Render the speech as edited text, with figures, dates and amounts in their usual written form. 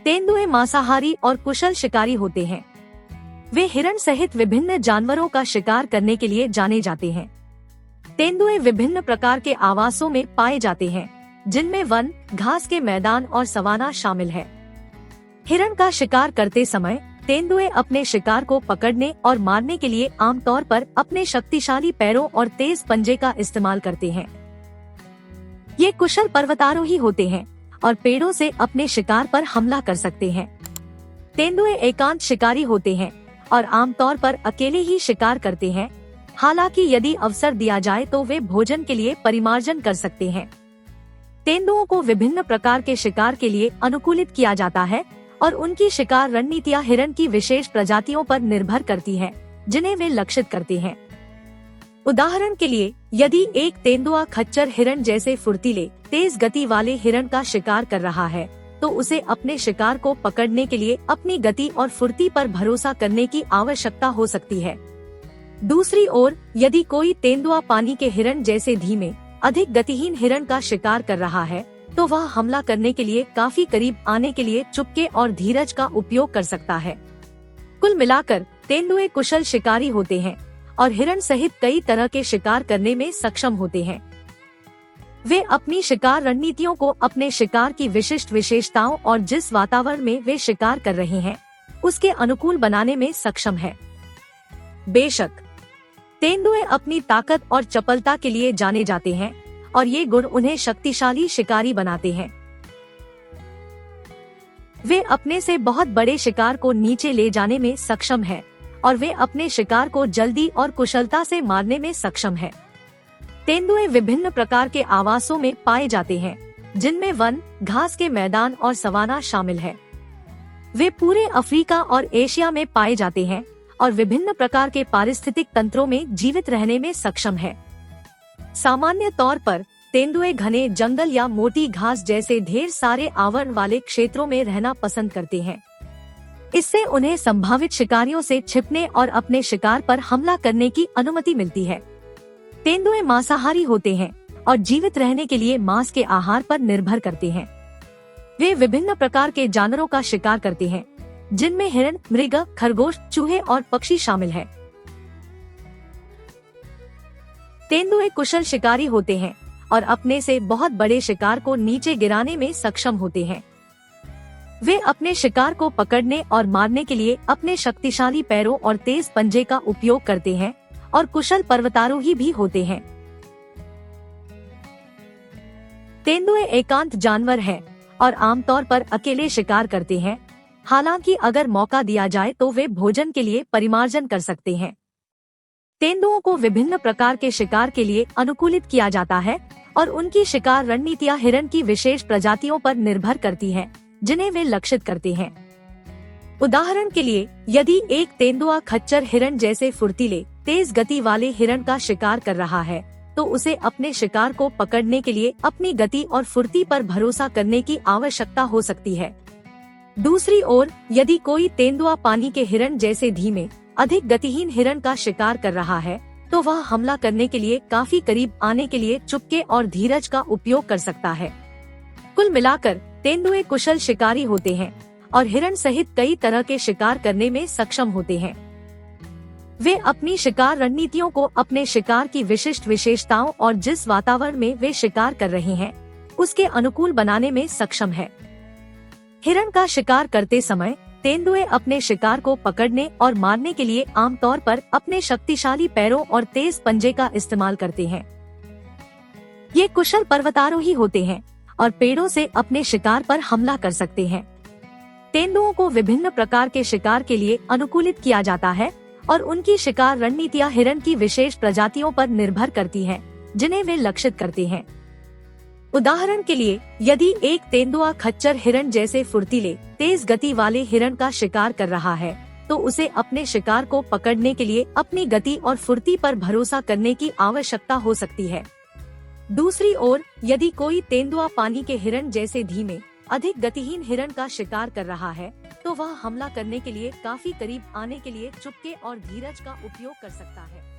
तेंदुए मांसाहारी और कुशल शिकारी होते हैं। वे हिरण सहित विभिन्न जानवरों का शिकार करने के लिए जाने जाते हैं। तेंदुए विभिन्न प्रकार के आवासों में पाए जाते हैं, जिनमें वन, घास के मैदान और सवाना शामिल है। हिरण का शिकार करते समय तेंदुए अपने शिकार को पकड़ने और मारने के लिए आमतौर पर अपने शक्तिशाली पैरों और तेज पंजे का इस्तेमाल करते हैं। ये कुशल पर्वतारोही होते हैं और पेड़ों से अपने शिकार पर हमला कर सकते हैं। तेंदुए एकांत शिकारी होते हैं और आमतौर पर अकेले ही शिकार करते हैं। हालांकि यदि अवसर दिया जाए तो वे भोजन के लिए परिमार्जन कर सकते हैं। तेंदुओं को विभिन्न प्रकार के शिकार के लिए अनुकूलित किया जाता है और उनकी शिकार रणनीतियां हिरण की विशेष प्रजातियों पर निर्भर करती हैं, जिन्हें वे लक्षित करते हैं। उदाहरण के लिए, यदि एक तेंदुआ खच्चर हिरण जैसे फुर्तीले, तेज गति वाले हिरण का शिकार कर रहा है, तो उसे अपने शिकार को पकड़ने के लिए अपनी गति और फुर्ती पर भरोसा करने की आवश्यकता हो सकती है। दूसरी ओर, यदि कोई तेंदुआ पानी के हिरण जैसे धीमे, अधिक गतिहीन हिरण का शिकार कर रहा है, तो वह हमला करने के लिए काफी करीब आने के लिए चुपके और धीरज का उपयोग कर सकता है। कुल मिलाकर तेंदुए कुशल शिकारी होते हैं और हिरण सहित कई तरह के शिकार करने में सक्षम होते हैं। वे अपनी शिकार रणनीतियों को अपने शिकार की विशिष्ट विशेषताओं और जिस वातावरण में वे शिकार कर रहे हैं, उसके अनुकूल बनाने में सक्षम है। बेशक, तेंदुए अपनी ताकत और चपलता के लिए जाने जाते हैं और ये गुण उन्हें शक्तिशाली शिकारी बनाते हैं। वे अपने से बहुत बड़े शिकार को नीचे ले जाने में सक्षम हैं और वे अपने शिकार को जल्दी और कुशलता से मारने में सक्षम हैं। तेंदुए विभिन्न प्रकार के आवासों में पाए जाते हैं, जिनमें वन, घास के मैदान और सवाना शामिल है। वे पूरे अफ्रीका और एशिया में पाए जाते हैं और विभिन्न प्रकार के पारिस्थितिक तंत्रों में जीवित रहने में सक्षम है। सामान्य तौर पर तेंदुए घने जंगल या मोटी घास जैसे ढेर सारे आवरण वाले क्षेत्रों में रहना पसंद करते हैं। इससे उन्हें संभावित शिकारियों से छिपने और अपने शिकार पर हमला करने की अनुमति मिलती है। तेंदुए मांसाहारी होते हैं और जीवित रहने के लिए मांस के आहार पर निर्भर करते हैं। वे विभिन्न प्रकार के जानवरों का शिकार करते हैं, जिनमें हिरण, मृग, खरगोश, चूहे और पक्षी शामिल है। तेंदुए कुशल शिकारी होते हैं और अपने से बहुत बड़े शिकार को नीचे गिराने में सक्षम होते हैं। वे अपने शिकार को पकड़ने और मारने के लिए अपने शक्तिशाली पैरों और तेज पंजे का उपयोग करते हैं और कुशल पर्वतारोही भी होते हैं। तेंदुए एकांत जानवर हैं और आमतौर पर अकेले शिकार करते हैं। हालांकि अगर मौका दिया जाए तो वे भोजन के लिए परिमार्जन कर सकते हैं। तेंदुओं को विभिन्न प्रकार के शिकार के लिए अनुकूलित किया जाता है और उनकी शिकार रणनीतियां हिरण की विशेष प्रजातियों पर निर्भर करती हैं, जिन्हें वे लक्षित करते हैं। उदाहरण के लिए, यदि एक तेंदुआ खच्चर हिरण जैसे फुर्तीले, तेज गति वाले हिरण का शिकार कर रहा है, तो उसे अपने शिकार को पकड़ने के लिए अपनी गति और फुर्ती पर भरोसा करने की आवश्यकता हो सकती है। दूसरी ओर, यदि कोई तेंदुआ पानी के हिरण जैसे धीमे, अधिक गतिहीन हिरण का शिकार कर रहा है, तो वह हमला करने के लिए काफी करीब आने के लिए चुपके और धीरज का उपयोग कर सकता है। कुल मिलाकर तेंदुए कुशल शिकारी होते हैं और हिरण सहित कई तरह के शिकार करने में सक्षम होते हैं। वे अपनी शिकार रणनीतियों को अपने शिकार की विशिष्ट विशेषताओं और जिस वातावरण में वे शिकार कर रहे हैं, उसके अनुकूल बनाने में सक्षम है। हिरण का शिकार करते समय तेंदुए अपने शिकार को पकड़ने और मारने के लिए आमतौर पर अपने शक्तिशाली पैरों और तेज पंजे का इस्तेमाल करते हैं। ये कुशल पर्वतारोही होते हैं और पेड़ों से अपने शिकार पर हमला कर सकते हैं। तेंदुओं को विभिन्न प्रकार के शिकार के लिए अनुकूलित किया जाता है और उनकी शिकार रणनीतियां हिरण की विशेष प्रजातियों पर निर्भर करती हैं, जिन्हें वे लक्षित करते हैं। उदाहरण के लिए, यदि एक तेंदुआ खच्चर हिरण जैसे फुर्तीले, तेज गति वाले हिरण का शिकार कर रहा है, तो उसे अपने शिकार को पकड़ने के लिए अपनी गति और फुर्ती पर भरोसा करने की आवश्यकता हो सकती है। दूसरी ओर, यदि कोई तेंदुआ पानी के हिरण जैसे धीमे, अधिक गतिहीन हिरण का शिकार कर रहा है, तो वह हमला करने के लिए काफी करीब आने के लिए चुपके और धीरज का उपयोग कर सकता है।